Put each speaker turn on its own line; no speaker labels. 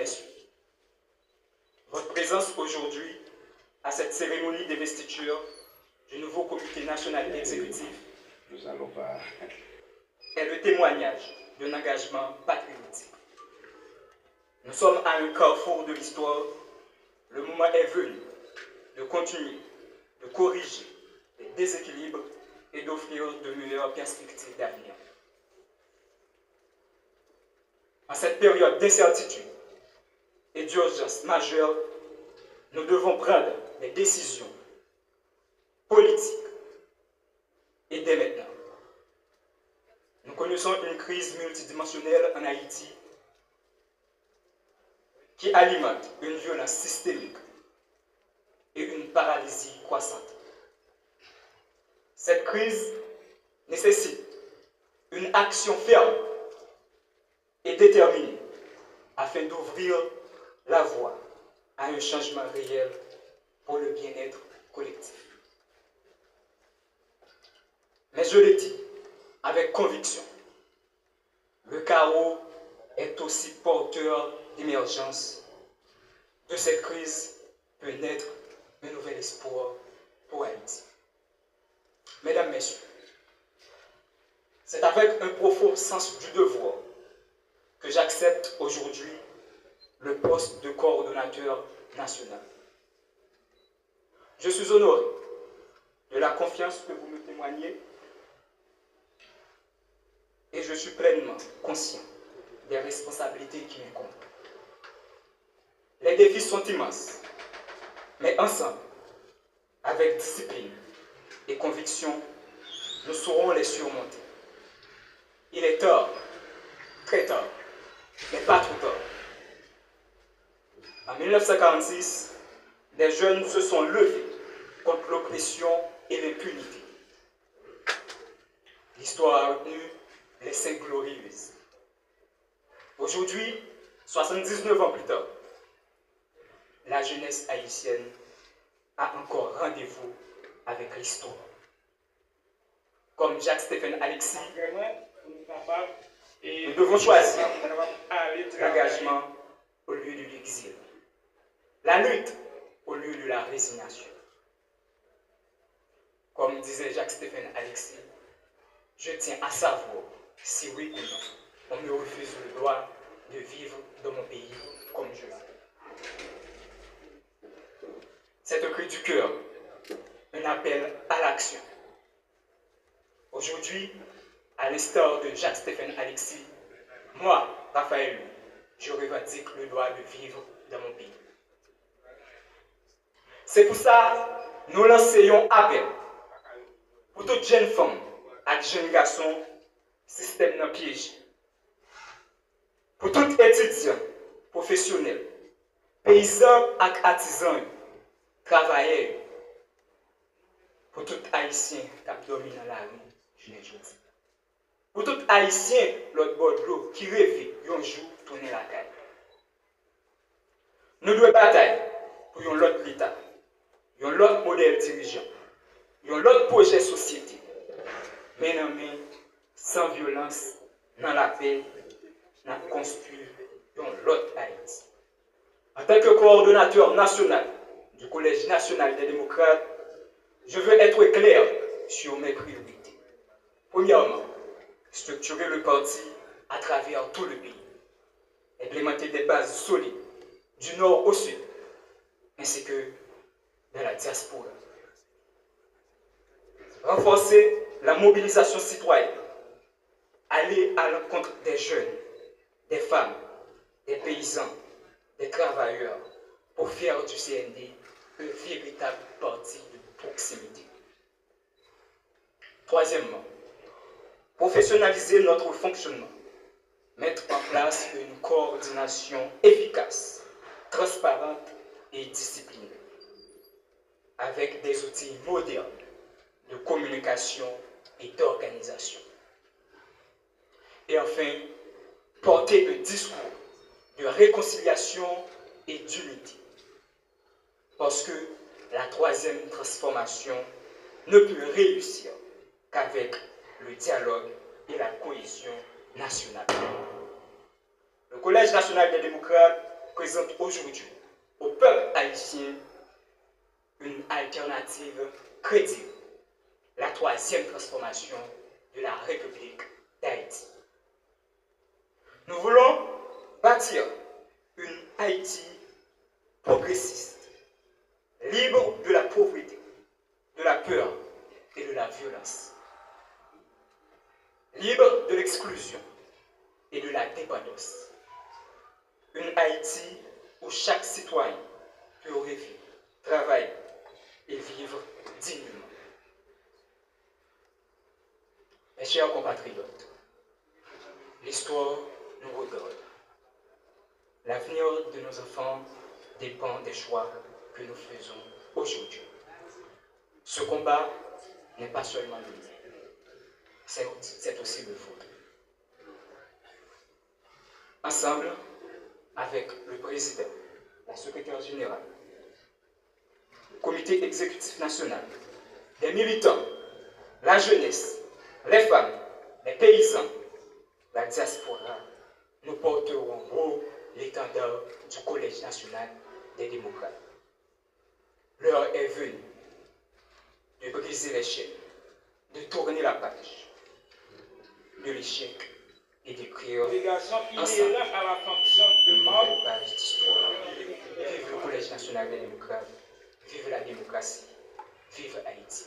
Messieurs, votre présence aujourd'hui à cette cérémonie d'investiture du nouveau comité national exécutif est le témoignage d'un engagement patriotique. Nous sommes à un carrefour de l'histoire. Le moment est venu de continuer, de corriger les déséquilibres et d'offrir de meilleures perspectives d'avenir. En cette période d'incertitude et d'urgence majeure, nous devons prendre des décisions politiques et dès maintenant. Nous connaissons une crise multidimensionnelle en Haïti qui alimente une violence systémique et une paralysie croissante. Cette crise nécessite une action ferme et déterminée afin d'ouvrir la voie à un changement réel pour le bien-être collectif. Mais je l'ai dit avec conviction, le chaos est aussi porteur d'émergence. De cette crise peut naître un nouvel espoir pour Haïti. Mesdames, Messieurs, c'est avec un profond sens du devoir que j'accepte aujourd'hui le poste de coordonnateur national. Je suis honoré de la confiance que vous me témoignez et je suis pleinement conscient des responsabilités qui m'incombent. Les défis sont immenses, mais ensemble, avec discipline et conviction, nous saurons les surmonter. Il est tard, très tard, mais pas trop tard. En 1946, des jeunes se sont levés contre l'oppression et l'impunité. L'histoire a retenu les 5 glorieuses. Aujourd'hui, 79 ans plus tard, la jeunesse haïtienne a encore rendez-vous avec l'histoire. Comme Jacques-Stéphane Alexis, nous devons choisir l'engagement au lieu de l'exil, la lutte au lieu de la résignation. Comme disait Jacques-Stéphane Alexis, je tiens à savoir si oui ou non on me refuse le droit de vivre dans mon pays comme je veux. C'est un cri du cœur, un appel à l'action. Aujourd'hui, à l'instar de Jacques-Stéphane Alexis, moi, Raphaël, je revendique le droit de vivre dans mon pays. C'est pour ça que nous lançons appel pour toutes jeunes femmes et jeunes garçons, système non piège. Pour tout étudiant, professionnel, paysans et artisans, travailleurs, pour tout haïtien qui domine dans la rue, je ne dis. Pour tout haïtien, l'autre bord de l'eau qui rêve un jour tourner la caille. Nous devons batailler pour un autre l'État, un autre modèle dirigeant, un autre projet de société, mais non, sans violence, dans la paix, nous construire un autre Haïti. En tant que coordonnateur national du Collège national des démocrates, je veux être clair sur mes priorités. Premièrement, structurer le parti à travers tout le pays, implémenter des bases solides du nord au sud, ainsi que de la diaspora. Renforcer la mobilisation citoyenne, aller à l'encontre des jeunes, des femmes, des paysans, des travailleurs, pour faire du CND un véritable parti de proximité. Troisièmement, professionnaliser notre fonctionnement, mettre en place une coordination efficace, transparente et disciplinée, avec des outils modernes de communication et d'organisation. Et enfin, porter un discours de réconciliation et d'unité. Parce que la troisième transformation ne peut réussir qu'avec le dialogue et la cohésion nationale. Le Collège national des démocrates présente aujourd'hui au peuple haïtien une alternative crédible, la troisième transformation de la République d'Haïti. Nous voulons bâtir une Haïti progressiste, libre de la pauvreté, de la peur et de la violence, libre de l'exclusion et de la dépendance. Une Haïti où chaque citoyen peut rêver, travailler et vivre dignement. Mes chers compatriotes, l'histoire nous regarde. L'avenir de nos enfants dépend des choix que nous faisons aujourd'hui. Ce combat n'est pas seulement le mien, c'est aussi le vôtre. Ensemble, avec le président, la secrétaire générale, le comité exécutif national, les militants, la jeunesse, les femmes, les paysans, la diaspora, nous porterons haut l'étendard du Collège national des démocrates. L'heure est venue de briser les chaînes, de tourner la page de l'échec et d'écrire ensemble
à la fonction de
une
membre
nouvelle page d'histoire. Vive le Collège national des démocrates, vive la démocratie, vive Haïti.